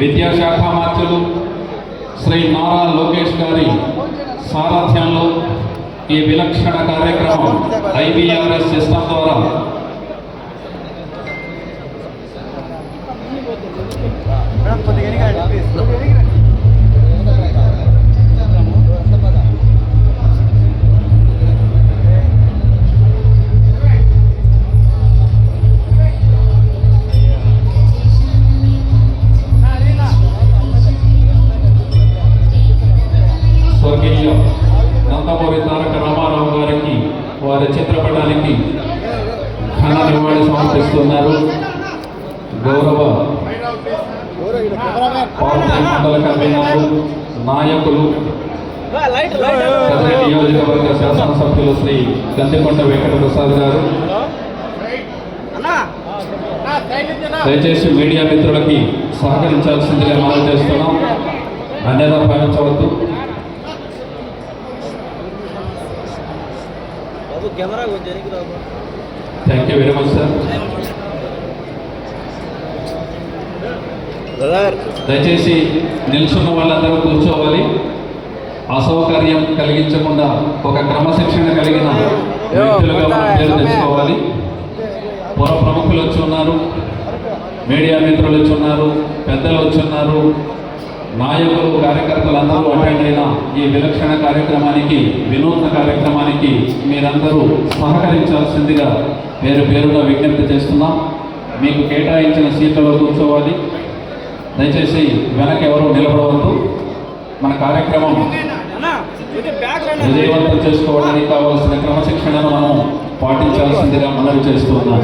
విద్యాశాఖ మంత్రులు శ్రీ నారా లోకేష్ గారి సారథ్యంలో ఈ విలక్షణ కార్యక్రమం IBRS సిస్టమ్ ద్వారా స్వర్గీయ నందమూరి తారక రామారావు గారికి వారి చిత్రపటానికి ఘన నివాళి సమర్పిస్తున్నారు. గౌరవ పార్టీ మండల కన్వీనర్లు, నాయకులు, కదిరి నియోజకవర్గ శాసనసభ్యులు శ్రీ గందికొండ వెంకట ప్రసాద్ గారు, దయచేసి మీడియా మిత్రులకి సహకరించాల్సిందిగా మనం చేస్తున్నాం. అన్యదా భావించవద్దు. Thank you very much sir. దయచేసి నిల్చున్న వాళ్ళందరూ కూర్చోవాలి. అసౌకర్యం కలిగించకుండా ఒక క్రమశిక్షణ కలిగిన వ్యక్తులుగా మనం పేరు తెచ్చుకోవాలి. పుర ప్రముఖులు వచ్చి ఉన్నారు, మీడియా మిత్రులు వచ్చి ఉన్నారు, పెద్దలు వచ్చి ఉన్నారు, నాయకులు, కార్యకర్తలు అందరూ అటెండ్ అయిన ఈ విలక్షణ కార్యక్రమానికి, వినూత్న కార్యక్రమానికి మీరందరూ సహకరించాల్సిందిగా పేరుగా విజ్ఞప్తి చేస్తున్నాం. మీకు కేటాయించిన సీట్లలో కూర్చోవాలి. దయచేసి వెనక ఎవరు నిలబడవద్దు. మన కార్యక్రమం విజయవంతం చేసుకోవడానికి కావాల్సిన క్రమశిక్షణను మనం పాటించాల్సిందిగా మనవి చేస్తున్నాం.